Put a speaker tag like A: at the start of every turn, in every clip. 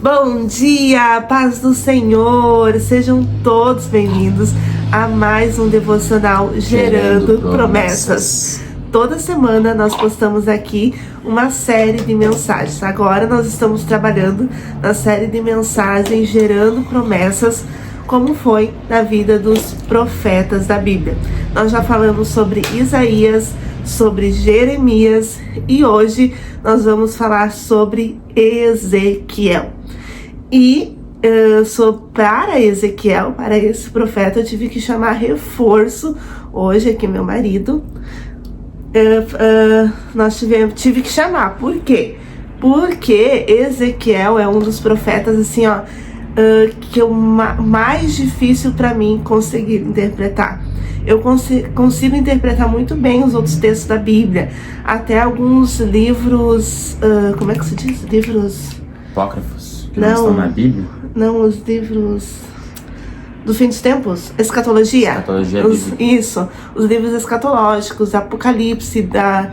A: Bom dia, paz do Senhor, sejam todos bem-vindos a mais um devocional Gerando Promessas. Toda semana nós postamos aqui uma série de mensagens. Agora nós estamos trabalhando na série de mensagens Gerando Promessas, como foi na vida dos profetas da Bíblia. Nós já falamos sobre Isaías, sobre Jeremias e hoje nós vamos falar sobre Ezequiel. E para Ezequiel, para esse profeta, eu tive que chamar reforço hoje aqui, meu marido. Tive que chamar, por quê? Porque Ezequiel é um dos profetas assim, que é o mais difícil para mim conseguir interpretar. Eu consigo interpretar muito bem os outros textos da Bíblia, até alguns livros, como é que se diz? Livros
B: apócrifos que não estão na Bíblia?
A: Não, os livros do fim dos tempos, escatologia. Isso, os livros escatológicos, Apocalipse, da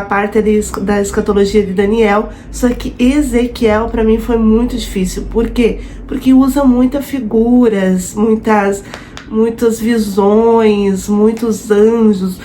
A: parte da escatologia de Daniel. Só que Ezequiel para mim foi muito difícil. Por quê? Porque usa muitas figuras, muitas visões, muitos anjos.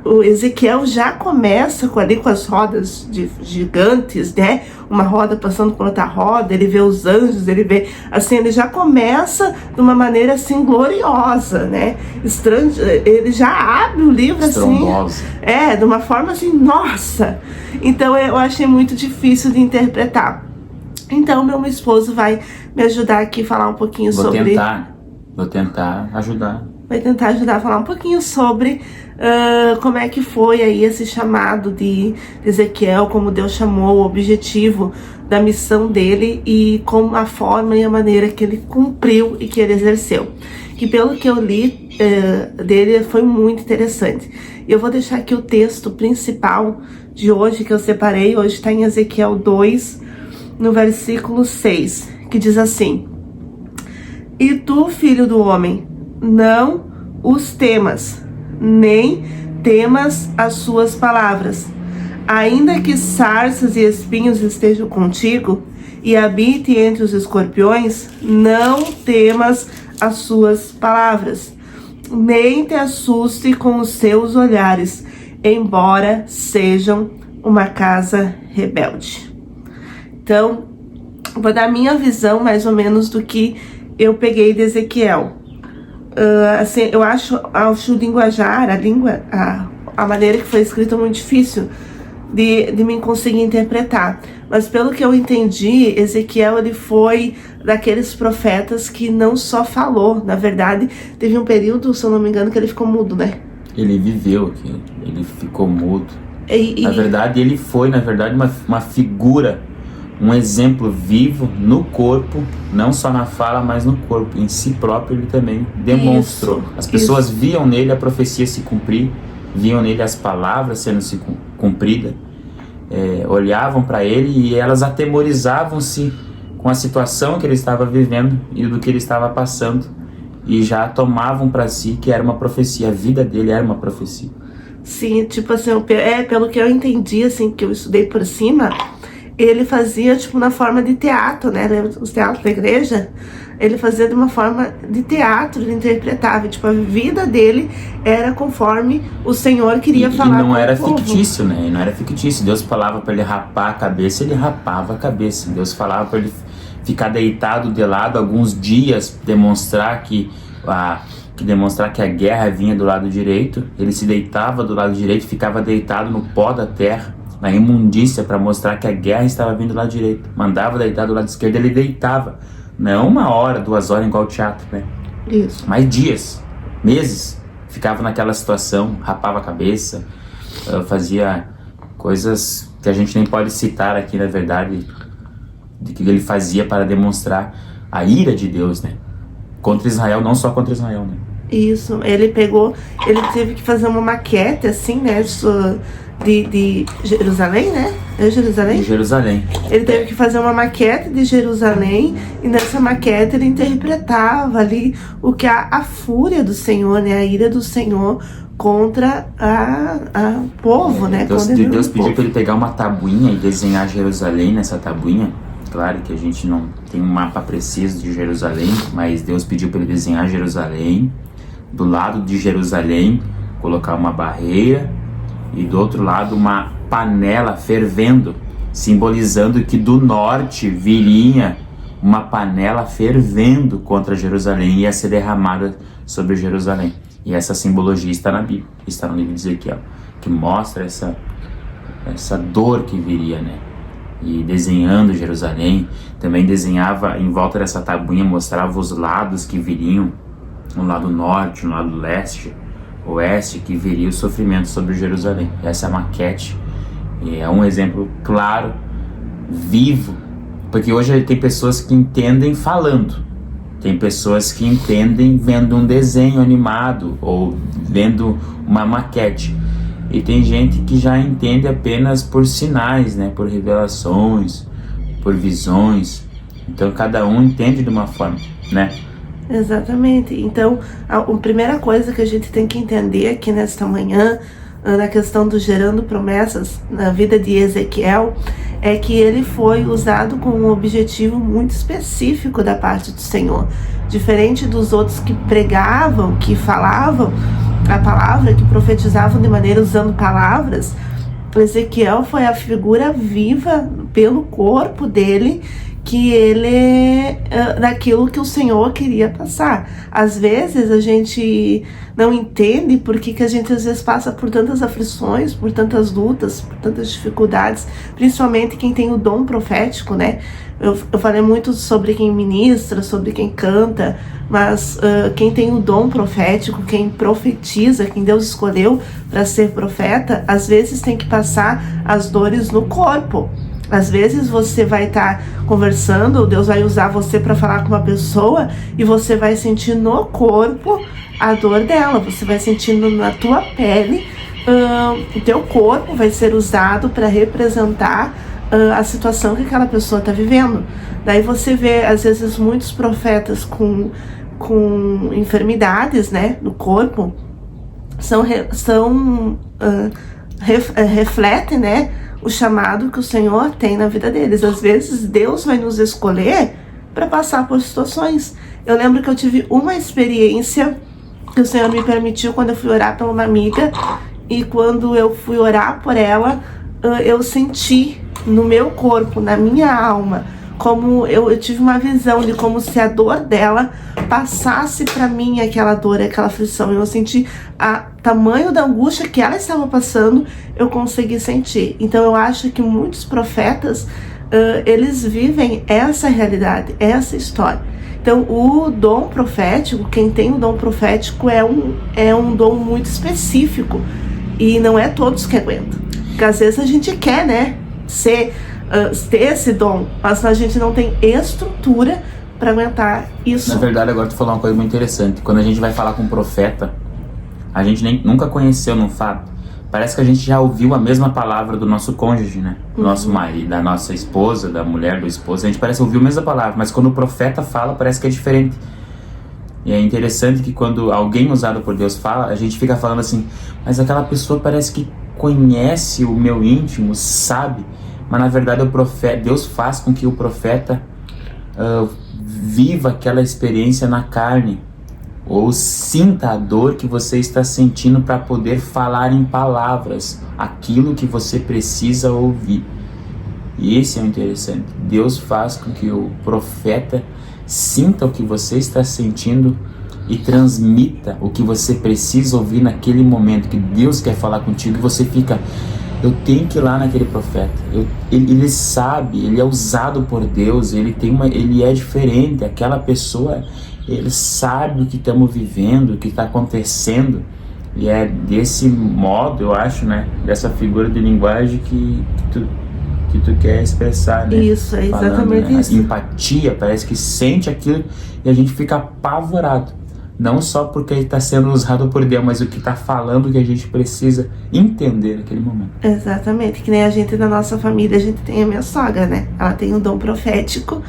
A: O Ezequiel já começa com as rodas gigantes, né? Uma roda passando por outra roda, ele vê os anjos, ele vê, assim, ele já começa de uma maneira, assim, gloriosa, né? Estranho, ele já abre o livro,
B: estrondosa,
A: assim, de uma forma, assim, nossa! Então, eu achei muito difícil de interpretar. Então, meu esposo vai me ajudar aqui a falar um pouquinho sobre...
B: Vou tentar ajudar.
A: Vai tentar ajudar a falar um pouquinho sobre como é que foi aí esse chamado de Ezequiel, como Deus chamou, o objetivo da missão dele e como a forma e a maneira que ele cumpriu e que ele exerceu. Que pelo que eu li dele foi muito interessante. E eu vou deixar aqui o texto principal de hoje que eu separei. Hoje está em Ezequiel 2, no versículo 6, que diz assim: E tu, filho do homem, não os temas, nem temas as suas palavras. Ainda que sarças e espinhos estejam contigo, e habite entre os escorpiões, não temas as suas palavras, nem te assuste com os seus olhares, embora sejam uma casa rebelde. Então, vou dar minha visão mais ou menos do que eu peguei de Ezequiel. Assim, eu acho o linguajar, a maneira que foi escrita muito difícil de mim conseguir interpretar. Mas pelo que eu entendi, Ezequiel ele foi daqueles profetas que não só falou. Na verdade, teve um período, se eu não me engano, que ele ficou mudo, né?
B: Ele viveu aqui, ele ficou mudo. Na verdade, ele foi, uma figura, um exemplo vivo no corpo, não só na fala, mas no corpo. Em si próprio ele também demonstrou. As pessoas viam nele a profecia se cumprir, viam nele as palavras sendo cumpridas, olhavam para ele e elas atemorizavam-se com a situação que ele estava vivendo e do que ele estava passando, e já tomavam para si que era uma profecia, a vida dele era uma profecia.
A: Sim, tipo assim, pelo que eu entendi, assim, que eu estudei por cima, ele fazia, tipo, na forma de teatro, né? Os teatros da igreja, ele fazia de uma forma de teatro, ele interpretava. Tipo, a vida dele era conforme o Senhor queria falar.
B: E não era fictício, né? Não era fictício. Deus falava para ele rapar a cabeça, ele rapava a cabeça. Deus falava para ele ficar deitado de lado alguns dias, demonstrar que a guerra vinha do lado direito. Ele se deitava do lado direito, ficava deitado no pó da terra, na imundícia, para mostrar que a guerra estava vindo do lado direito. Mandava deitar do lado esquerdo, ele deitava. Não 1 hora, 2 horas igual teatro, né?
A: Isso.
B: Mas dias, meses, ficava naquela situação, rapava a cabeça, fazia coisas que a gente nem pode citar aqui, na verdade, de que ele fazia para demonstrar a ira de Deus, né? Contra Israel, não só contra Israel, né?
A: Isso, ele teve que fazer uma maquete, assim, né? De Jerusalém, né? É Jerusalém?
B: De Jerusalém.
A: Ele teve que fazer uma maquete de Jerusalém, e nessa maquete ele interpretava ali o que a fúria do Senhor, né? A ira do Senhor contra o povo, né?
B: Deus pediu para ele pegar uma tabuinha e desenhar Jerusalém nessa tabuinha. Claro que a gente não tem um mapa preciso de Jerusalém, mas Deus pediu para ele desenhar Jerusalém. Do lado de Jerusalém, colocar uma barreira e do outro lado uma panela fervendo, simbolizando que do norte viria uma panela fervendo contra Jerusalém e ia ser derramada sobre Jerusalém. E essa simbologia está na Bíblia, está no livro de Ezequiel, que mostra essa dor que viria, né? E desenhando Jerusalém, também desenhava em volta dessa tabuinha, mostrava os lados que viriam, no lado norte, no lado leste, oeste, que viria o sofrimento sobre Jerusalém. Essa é a maquete, e é um exemplo claro, vivo, porque hoje tem pessoas que entendem falando, tem pessoas que entendem vendo um desenho animado ou vendo uma maquete. E tem gente que já entende apenas por sinais, né? Por revelações, por visões. Então cada um entende de uma forma, né?
A: Exatamente. Então a primeira coisa que a gente tem que entender aqui nesta manhã, na questão do gerando promessas na vida de Ezequiel, é que ele foi usado com um objetivo muito específico da parte do Senhor. Diferente dos outros que pregavam, que falavam a palavra, que profetizavam de maneira usando palavras, Ezequiel foi a figura viva pelo corpo dele, que ele, daquilo que o Senhor queria passar. Às vezes a gente não entende por que a gente às vezes passa por tantas aflições, por tantas lutas, por tantas dificuldades, principalmente quem tem o dom profético, né? Eu falei muito sobre quem ministra, sobre quem canta, mas quem tem o dom profético, quem profetiza, quem Deus escolheu para ser profeta, às vezes tem que passar as dores no corpo. Às vezes você vai estar conversando, Deus vai usar você para falar com uma pessoa e você vai sentir no corpo a dor dela, você vai sentindo na tua pele, o teu corpo vai ser usado para representar a situação que aquela pessoa está vivendo. Daí você vê, às vezes, muitos profetas com enfermidades, né, no corpo, refletem, né, o chamado que o Senhor tem na vida deles. Às vezes Deus vai nos escolher para passar por situações. Eu lembro que eu tive uma experiência que o Senhor me permitiu quando eu fui orar por uma amiga, e quando eu fui orar por ela, eu senti no meu corpo, na minha alma, como eu tive uma visão de como se a dor dela passasse para mim, aquela dor, aquela aflição. Eu senti o tamanho da angústia que ela estava passando, eu consegui sentir. Então eu acho que muitos profetas, eles vivem essa realidade, essa história. Então o dom profético, quem tem o dom profético é um dom muito específico, e não é todos que aguentam. Porque às vezes a gente quer, né, ter esse dom, mas a gente não tem estrutura para aguentar isso.
B: Na verdade, agora tu falou uma coisa muito interessante. Quando a gente vai falar com um profeta, a gente nunca conheceu no fato. Parece que a gente já ouviu a mesma palavra do nosso cônjuge, né? Do nosso marido, da nossa esposa, da mulher do esposo. A gente parece ouvir a mesma palavra, mas quando o profeta fala, parece que é diferente. E é interessante que quando alguém usado por Deus fala, a gente fica falando assim, mas aquela pessoa parece que conhece o meu íntimo, sabe? Mas na verdade Deus faz com que o profeta viva aquela experiência na carne, ou sinta a dor que você está sentindo para poder falar em palavras aquilo que você precisa ouvir. E esse é o interessante. Deus faz com que o profeta sinta o que você está sentindo e transmita o que você precisa ouvir naquele momento que Deus quer falar contigo, e você fica, eu tenho que ir lá naquele profeta. Ele sabe, ele é usado por Deus, ele é diferente. Aquela pessoa, ele sabe o que estamos vivendo, o que está acontecendo. E é desse modo, eu acho, né, dessa figura de linguagem que tu quer expressar, né?
A: Isso, é exatamente
B: falando, né?
A: isso.
B: Empatia, parece que sente aquilo e a gente fica apavorado. Não só porque ele está sendo usado por Deus, mas o que está falando que a gente precisa entender naquele momento.
A: Exatamente, que nem a gente na nossa família, a gente tem a minha sogra, né? Ela tem um dom profético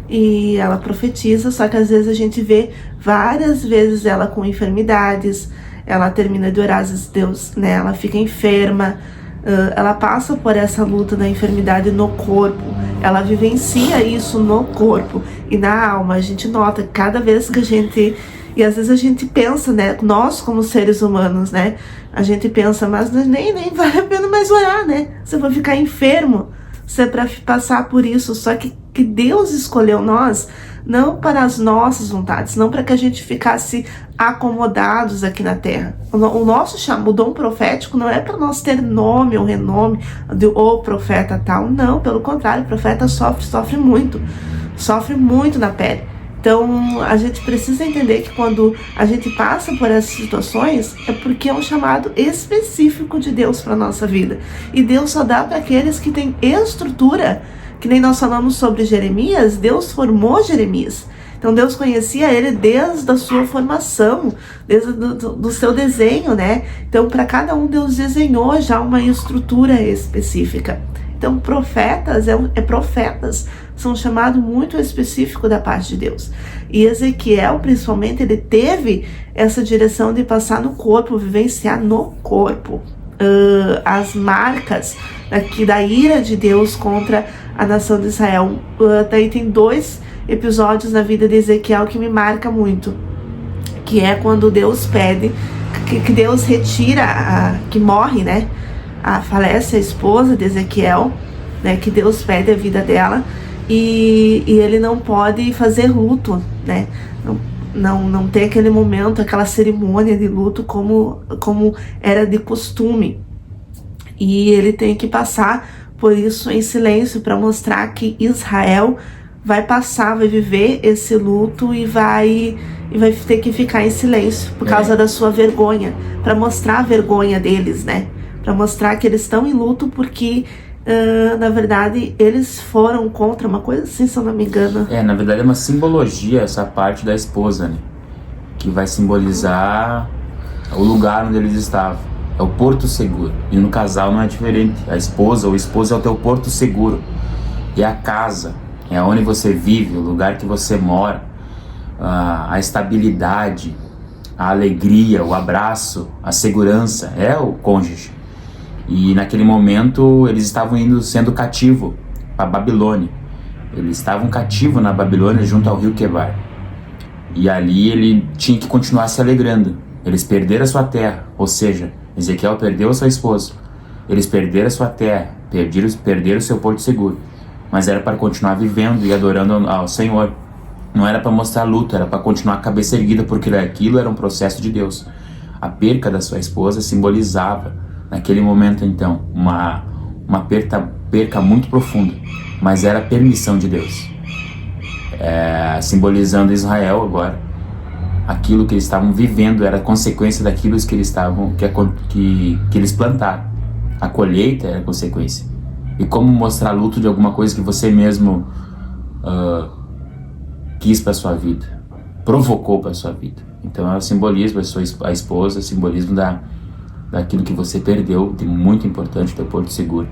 A: e ela profetiza, só que às vezes a gente vê várias vezes ela com enfermidades, ela termina de orar, às vezes Deus, né? Ela fica enferma, ela passa por essa luta da enfermidade no corpo, ela vivencia isso no corpo e na alma. A gente nota que cada vez que a gente, e às vezes a gente pensa, né, nós como seres humanos, né, a gente pensa, mas nem vale a pena mais orar, né, você vai ficar enfermo, você é para passar por isso. Só que Deus escolheu nós não para as nossas vontades, não para que a gente ficasse acomodados aqui na terra. O nosso o dom profético não é para nós ter nome ou renome de o profeta tal, não, pelo contrário, o profeta sofre muito na pele. Então a gente precisa entender que quando a gente passa por essas situações é porque é um chamado específico de Deus para nossa vida, e Deus só dá para aqueles que têm estrutura. Que nem nós falamos sobre Jeremias, Deus formou Jeremias. Então Deus conhecia ele desde a sua formação, desde do seu desenho, né? Então para cada um Deus desenhou já uma estrutura específica. Então profetas profetas, são um chamado muito específico da parte de Deus. E Ezequiel, principalmente, ele teve essa direção de passar no corpo, vivenciar no corpo as marcas aqui da ira de Deus contra a nação de Israel. Daí tem 2 episódios na vida de Ezequiel que me marca muito, que é quando Deus pede que Deus retira que morre, né, falece a esposa de Ezequiel, né, que Deus pede a vida dela, e ele não pode fazer luto, né, não tem aquele momento, aquela cerimônia de luto como era de costume, e ele tem que passar por isso em silêncio para mostrar que Israel vai viver esse luto e vai ter que ficar em silêncio por causa da sua vergonha, para mostrar a vergonha deles, né? Para mostrar que eles estão em luto porque, na verdade, eles foram contra uma coisa assim, se eu não me engano.
B: Na verdade é uma simbologia essa parte da esposa, né? Que vai simbolizar o lugar onde eles estavam. É o porto seguro. E no casal não é diferente. A esposa ou o esposo é o teu porto seguro. E a casa é onde você vive, o lugar que você mora, a estabilidade, a alegria, o abraço, a segurança, é o cônjuge. E naquele momento eles estavam sendo cativo para a Babilônia. Eles estavam cativos na Babilônia junto ao rio Quebar. E ali ele tinha que continuar se alegrando. Eles perderam a sua terra, ou seja, Ezequiel perdeu a sua esposa. Eles perderam a sua terra, perderam o seu porto seguro. Mas era para continuar vivendo e adorando ao Senhor. Não era para mostrar luto, era para continuar a cabeça erguida, porque aquilo era um processo de Deus. A perca da sua esposa simbolizava, naquele momento então, uma perca muito profunda, mas era a permissão de Deus. Simbolizando Israel agora, aquilo que eles estavam vivendo era consequência daquilo que eles que eles plantaram. A colheita era consequência. E como mostrar luto de alguma coisa que você mesmo quis para sua vida, provocou para sua vida. Então é o simbolismo, a esposa, o simbolismo daquilo que você perdeu de muito importante, teu porto seguro.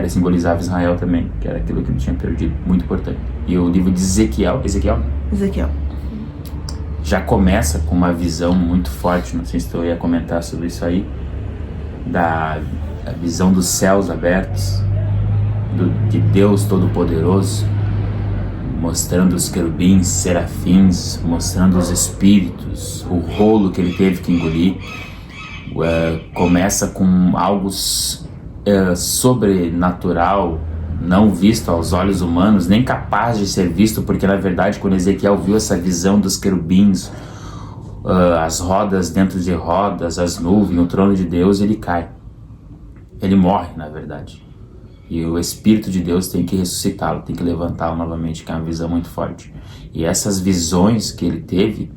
B: Simbolizava Israel também, que era aquilo que ele tinha perdido, muito importante. E o livro de Ezequiel já começa com uma visão muito forte, não sei se eu ia comentar sobre isso aí, da visão dos céus abertos, de Deus Todo-Poderoso, mostrando os querubins, serafins, mostrando os espíritos, o rolo que ele teve que engolir. Começa com algo sobrenatural, não visto aos olhos humanos, nem capaz de ser visto, porque na verdade quando Ezequiel viu essa visão dos querubins, as rodas dentro de rodas, as nuvens, o trono de Deus, ele cai, ele morre na verdade, e o Espírito de Deus tem que ressuscitá-lo, tem que levantá-lo novamente, que é uma visão muito forte. E essas visões que ele teve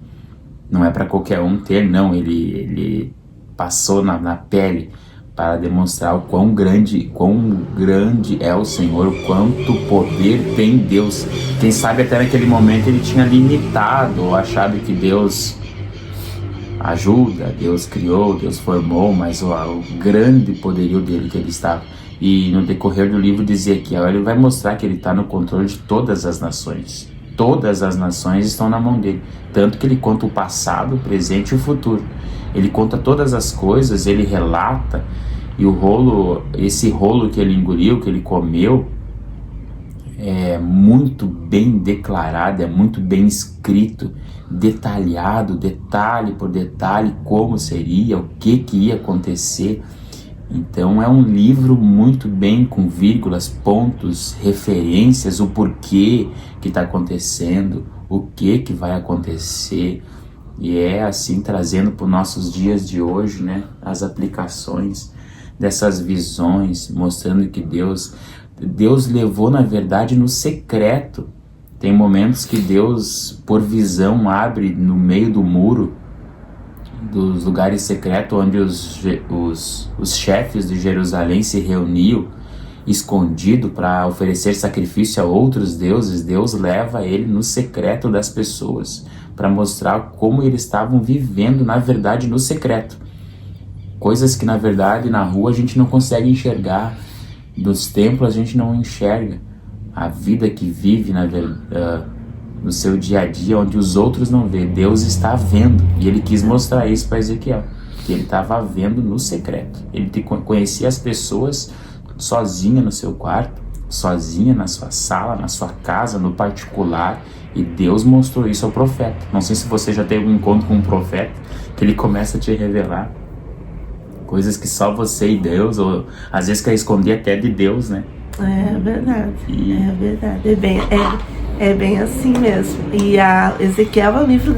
B: não é para qualquer um ter, não, ele passou na pele para demonstrar o quão grande é o Senhor, o quanto poder tem Deus. Quem sabe até naquele momento ele tinha limitado ou achado que Deus ajuda, Deus criou, Deus formou, mas o grande poderio dele que ele estava. E no decorrer do livro de Ezequiel ele vai mostrar que ele está no controle de todas as nações. Todas as nações estão na mão dele, tanto que ele conta o passado, o presente e o futuro. Ele conta todas as coisas, ele relata E esse rolo que ele engoliu, que ele comeu, é muito bem declarado, é muito bem escrito, detalhado, detalhe por detalhe, como seria, o que ia acontecer. Então é um livro muito bem com vírgulas, pontos, referências, o porquê que está acontecendo, o que vai acontecer. E é assim, trazendo para os nossos dias de hoje, né, as aplicações dessas visões, mostrando que Deus levou, na verdade, no secreto. Tem momentos que Deus, por visão, abre no meio do muro dos lugares secretos, onde os chefes de Jerusalém se reuniam escondido para oferecer sacrifício a outros deuses. Deus leva ele no secreto das pessoas para mostrar como eles estavam vivendo, na verdade, no secreto. Coisas que, na verdade, na rua a gente não consegue enxergar, nos templos a gente não enxerga. A vida que vive no seu dia a dia, onde os outros não vê, Deus está vendo. E ele quis mostrar isso para Ezequiel, que ele estava vendo no secreto. Ele conhecia as pessoas sozinha no seu quarto, sozinha na sua sala, na sua casa, no particular, e Deus mostrou isso ao profeta. Não sei se você já teve um encontro com um profeta, que ele começa a te revelar coisas que só você e Deus, ou às vezes quer esconder até de Deus, né?
A: É verdade, é verdade, é bem assim mesmo. E a Ezequiel é um livro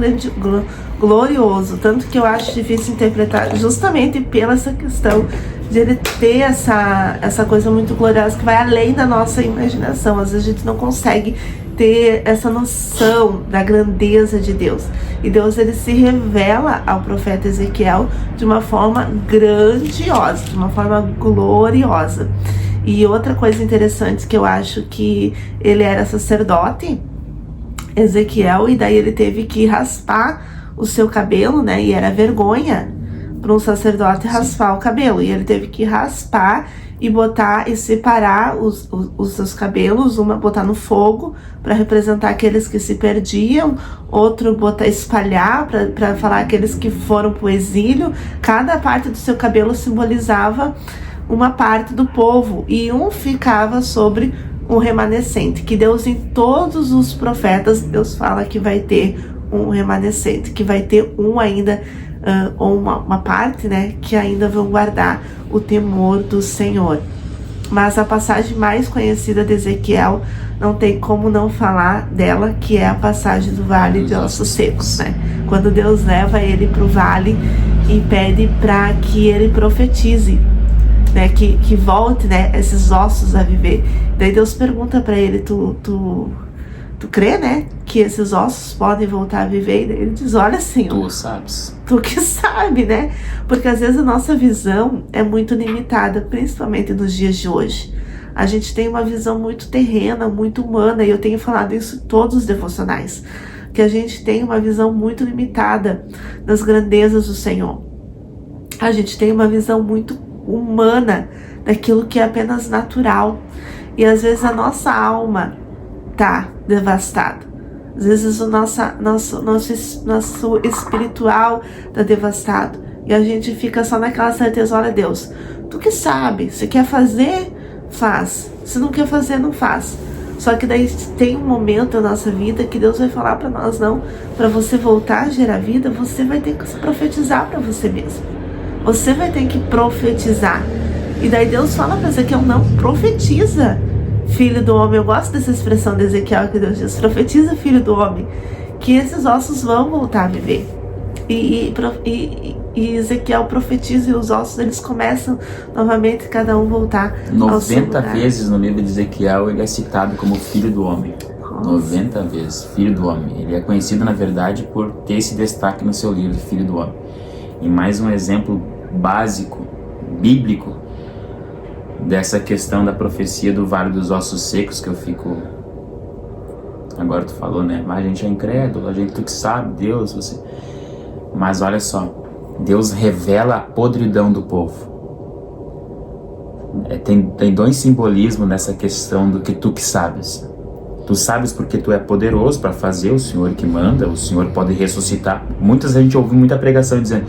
A: glorioso, tanto que eu acho difícil interpretar, justamente pela essa questão de ele ter essa coisa muito gloriosa que vai além da nossa imaginação. Às vezes a gente não consegue ter essa noção da grandeza de Deus. E Deus, ele se revela ao profeta Ezequiel de uma forma grandiosa, de uma forma gloriosa. E outra coisa interessante, que eu acho que ele era sacerdote, Ezequiel, e daí ele teve que raspar o seu cabelo, né? E era vergonha para um sacerdote raspar o cabelo. E ele teve que raspar e botar e separar os seus cabelos, botar no fogo para representar aqueles que se perdiam, outro espalhar para falar aqueles que foram para o exílio. Cada parte do seu cabelo simbolizava uma parte do povo, e um ficava sobre um remanescente, que Deus, em todos os profetas, Deus fala que vai ter um remanescente, que vai ter ainda, ou uma parte, né, que ainda vão guardar o temor do Senhor. Mas a passagem mais conhecida de Ezequiel, não tem como não falar dela, que é a passagem do Vale de Ossos Secos, né? Quando Deus leva ele para o vale e pede para que ele profetize, né, que volte, né, esses ossos a viver. Daí Deus pergunta para ele, tu crê, né, que esses ossos podem voltar a viver? E daí ele diz, olha, Senhor,
B: tu sabes,
A: tu que sabe, né? Porque às vezes a nossa visão é muito limitada, principalmente nos dias de hoje. A gente tem uma visão muito terrena, muito humana, e eu tenho falado isso em todos os devocionais, que a gente tem uma visão muito limitada das grandezas do Senhor. A gente tem uma visão muito humana daquilo que é apenas natural, e às vezes a nossa alma tá devastada, às vezes o nosso espiritual tá devastado, e a gente fica só naquela certeza, olha, Deus, tu que sabe, se quer fazer, faz, se não quer fazer, não faz. Só que daí tem um momento na nossa vida que Deus vai falar para nós, não, para você voltar a gerar vida, você vai ter que se profetizar para você mesmo. Você vai ter que profetizar. E daí Deus fala para Ezequiel, não, profetiza, filho do homem. Eu gosto dessa expressão de Ezequiel, que Deus diz, profetiza, filho do homem, que esses ossos vão voltar a viver. E Ezequiel profetiza, e os ossos, eles começam novamente, cada um voltar ao seu lugar.
B: 90 vezes no livro de Ezequiel ele é citado como filho do homem. Nossa. 90 vezes, filho do homem. Ele é conhecido, na verdade, por ter esse destaque no seu livro, filho do homem. E mais um exemplo básico, bíblico, dessa questão da profecia do Vale dos Ossos Secos, que eu fico... Agora tu falou, né? Mas a gente é incrédulo, a gente, tu que sabe, Deus, você... Mas olha só, Deus revela a podridão do povo. Tem dois simbolismos nessa questão do que tu que sabes. Tu sabes porque tu é poderoso para fazer, o Senhor que manda, o Senhor pode ressuscitar. A gente ouve muita pregação dizendo,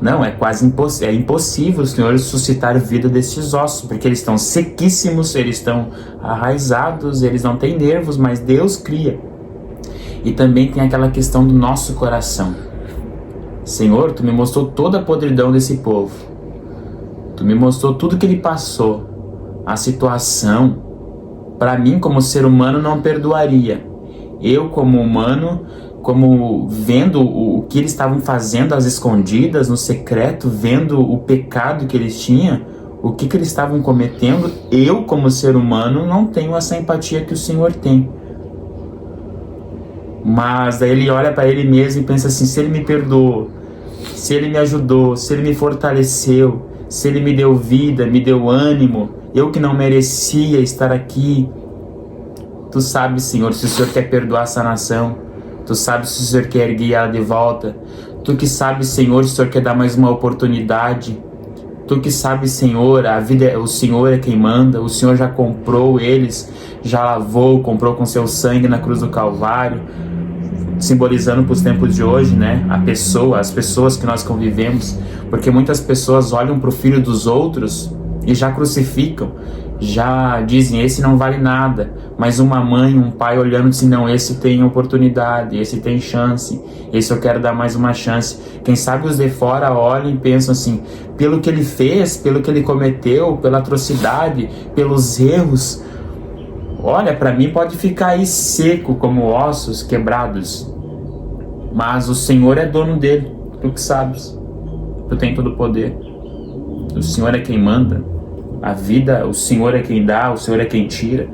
B: Não, é quase impossível o Senhor suscitar vida destes ossos, porque eles estão sequíssimos, eles estão arraizados, eles não têm nervos, mas Deus cria. E também tem aquela questão do nosso coração. Senhor, Tu me mostrou toda a podridão desse povo. Tu me mostrou tudo que ele passou. A situação, para mim como ser humano, não perdoaria. Eu como humano, como vendo o que eles estavam fazendo às escondidas, no secreto, vendo o pecado que eles tinham, o que eles estavam cometendo, eu como ser humano não tenho essa empatia que o Senhor tem. Mas daí ele olha para ele mesmo e pensa assim: se ele me perdoou, se ele me ajudou, se ele me fortaleceu, se ele me deu vida, me deu ânimo, eu que não merecia estar aqui. Tu sabes, Senhor, se o Senhor quer perdoar essa nação. Tu sabes se o Senhor quer erguer ela de volta. Tu que sabes, Senhor, se o Senhor quer dar mais uma oportunidade. Tu que sabes, Senhor, a vida, o Senhor é quem manda. O Senhor já comprou eles, já lavou, comprou com seu sangue na cruz do Calvário, simbolizando para os tempos de hoje, né? As pessoas que nós convivemos, porque muitas pessoas olham para o filho dos outros e já crucificam, já dizem: esse não vale nada. Mas uma mãe, um pai olhando assim: não, esse tem oportunidade, esse tem chance, esse eu quero dar mais uma chance. Quem sabe os de fora olham e pensam assim: pelo que ele fez, pelo que ele cometeu, pela atrocidade, pelos erros, olha, para mim pode ficar aí seco como ossos quebrados, mas o Senhor é dono dele. Tu que sabes, Tu tem todo o poder, o Senhor é quem manda. A vida, o Senhor é quem dá, o Senhor é quem tira.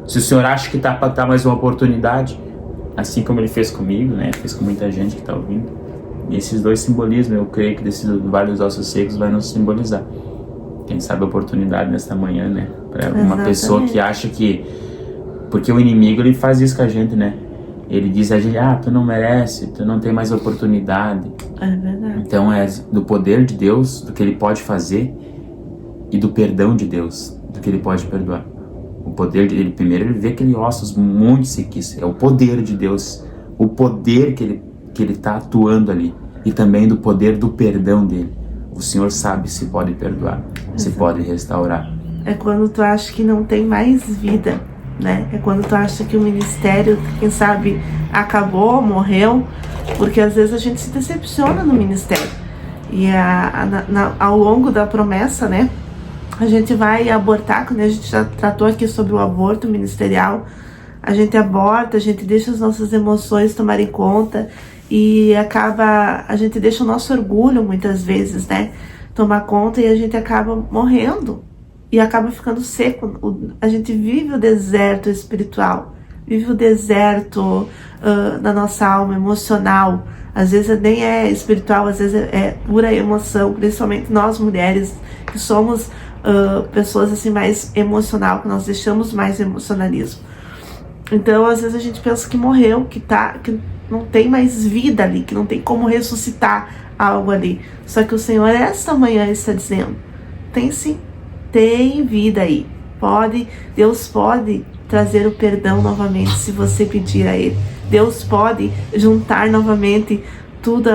B: Se o Senhor acha que tá para dar mais uma oportunidade, assim como Ele fez comigo, né? Fez com muita gente que tá ouvindo. E esses dois simbolismos, eu creio que desse Vale dos Ossos Secos vai nos simbolizar. Quem sabe a oportunidade nesta manhã, né? Para uma pessoa que acha que... Porque o inimigo, ele faz isso com a gente, né? Ele diz a gente: tu não merece, tu não tem mais oportunidade.
A: É verdade.
B: Então é do poder de Deus, do que Ele pode fazer, e do perdão de Deus, do que Ele pode perdoar. O poder dele, primeiro ele vê aqueles ossos muito sequíssimos, é o poder de Deus, o poder que ele está atuando ali, e também do poder do perdão dele. O Senhor sabe se pode perdoar, se pode restaurar.
A: É quando tu acha que não tem mais vida, né? É quando tu acha que o ministério, quem sabe, acabou, morreu, porque às vezes a gente se decepciona no ministério. E ao longo da promessa, né? A gente vai abortar, quando a gente já tratou aqui sobre o aborto ministerial, a gente aborta, a gente deixa as nossas emoções tomarem conta e a gente deixa o nosso orgulho muitas vezes, né, tomar conta, e a gente acaba morrendo e acaba ficando seco. A gente vive o deserto espiritual, vive o deserto na nossa alma emocional. Às vezes nem é espiritual, às vezes é pura emoção, principalmente nós mulheres que somos pessoas assim mais emocional, que nós deixamos mais emocionalismo. Então às vezes a gente pensa que morreu, que não tem mais vida ali, que não tem como ressuscitar algo ali. Só que o Senhor esta manhã está dizendo: tem sim, tem vida aí. Deus pode trazer o perdão novamente se você pedir a Ele. Deus pode juntar novamente tudo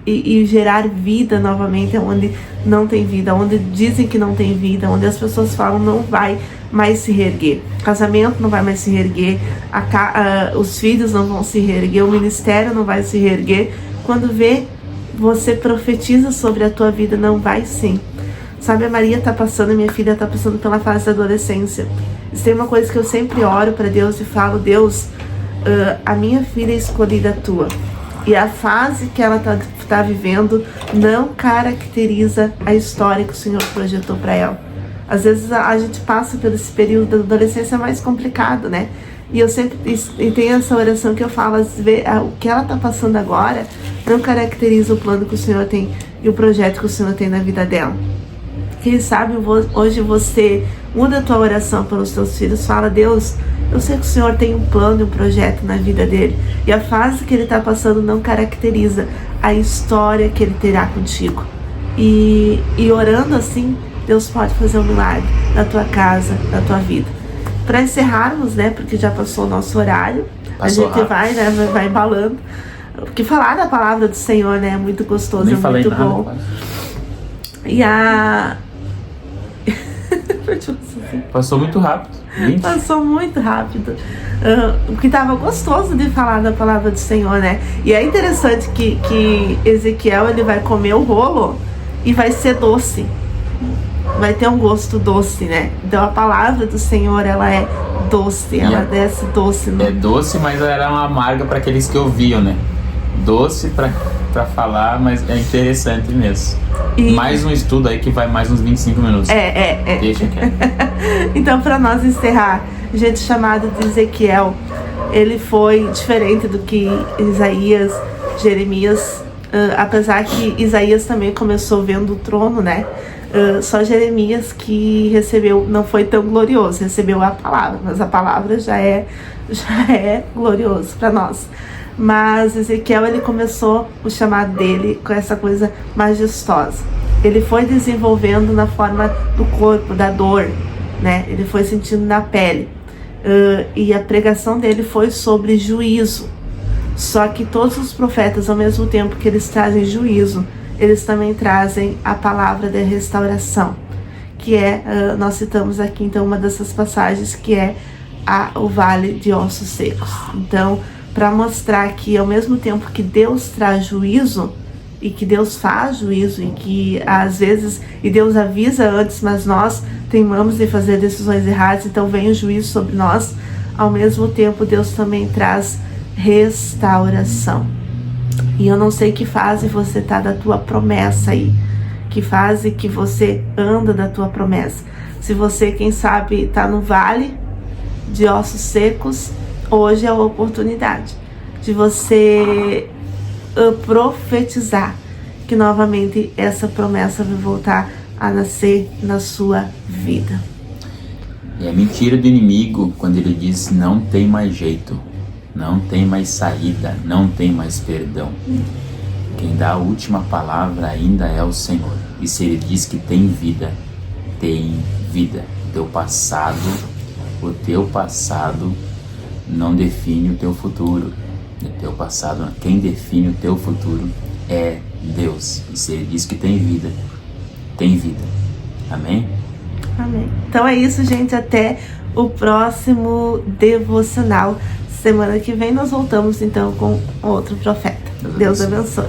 A: e gerar vida novamente onde não tem vida, onde dizem que não tem vida, onde as pessoas falam não vai mais se reerguer. Casamento não vai mais se reerguer, os filhos não vão se reerguer, o ministério não vai se reerguer. Quando você profetiza sobre a tua vida, não vai sim. Sabe, a Maria tá passando, minha filha tá passando pela fase da adolescência. Isso tem uma coisa que eu sempre oro para Deus e falo: Deus, a minha filha é escolhida tua. E a fase que ela tá vivendo não caracteriza a história que o Senhor projetou para ela. Às vezes a gente passa por esse período da adolescência mais complicado, né? E eu sempre tenho essa oração que eu falo: o que ela tá passando agora não caracteriza o plano que o Senhor tem e o projeto que o Senhor tem na vida dela. Quem sabe hoje você muda a tua oração pelos teus filhos, fala: Deus, eu sei que o Senhor tem um plano e um projeto na vida dele, e a fase que ele está passando não caracteriza a história que ele terá contigo. E orando assim, Deus pode fazer um milagre na tua casa, na tua vida. Para encerrarmos, né, porque já passou o nosso horário, a gente vai, né, vai embalando. Porque falar da palavra do Senhor, né, é muito gostoso, é muito bom.
B: Quase.
A: E a...
B: Passou muito rápido.
A: Passou muito rápido. O que estava gostoso de falar da palavra do Senhor, né? E é interessante que Ezequiel, ele vai comer o rolo e vai ser doce. Vai ter um gosto doce, né? Então a palavra do Senhor, ela é doce, ela desce doce.
B: É doce, mas ela era uma amarga para aqueles que ouviam, né? Doce para falar, mas é interessante mesmo. Mais um estudo aí que vai mais uns 25 minutos. Deixa aqui.
A: Então, para nós encerrar, gente, chamado de Ezequiel, ele foi diferente do que Isaías, Jeremias, apesar que Isaías também começou vendo o trono, né? Só Jeremias que recebeu, não foi tão glorioso, recebeu a palavra, mas a palavra já é glorioso para nós. Mas Ezequiel, ele começou o chamado dele com essa coisa majestosa. Ele foi desenvolvendo na forma do corpo, da dor, né? Ele foi sentindo na pele. E a pregação dele foi sobre juízo. Só que todos os profetas, ao mesmo tempo que eles trazem juízo, eles também trazem a palavra da restauração, que é, nós citamos aqui então uma dessas passagens, que é o vale de ossos secos. Então, para mostrar que ao mesmo tempo que Deus traz juízo, e que Deus faz juízo, e que às vezes, e Deus avisa antes, mas nós teimamos em fazer decisões erradas, então vem o juízo sobre nós, ao mesmo tempo Deus também traz restauração. E eu não sei que fase você tá da tua promessa aí, que fase que você anda da tua promessa. Se você, quem sabe, tá no vale de ossos secos, hoje é a oportunidade de você profetizar que novamente essa promessa vai voltar a nascer na sua vida.
B: E é mentira do inimigo quando ele diz não tem mais jeito, não tem mais saída, não tem mais perdão. Quem dá a última palavra ainda é o Senhor. E se ele diz que tem vida, tem vida. O teu passado não define o teu futuro. O teu passado, quem define o teu futuro é Deus. E se ele diz que tem vida, tem vida. Amém?
A: Amém. Então é isso, gente. Até o próximo devocional. Semana que vem nós voltamos então com outro profeta. Deus abençoe.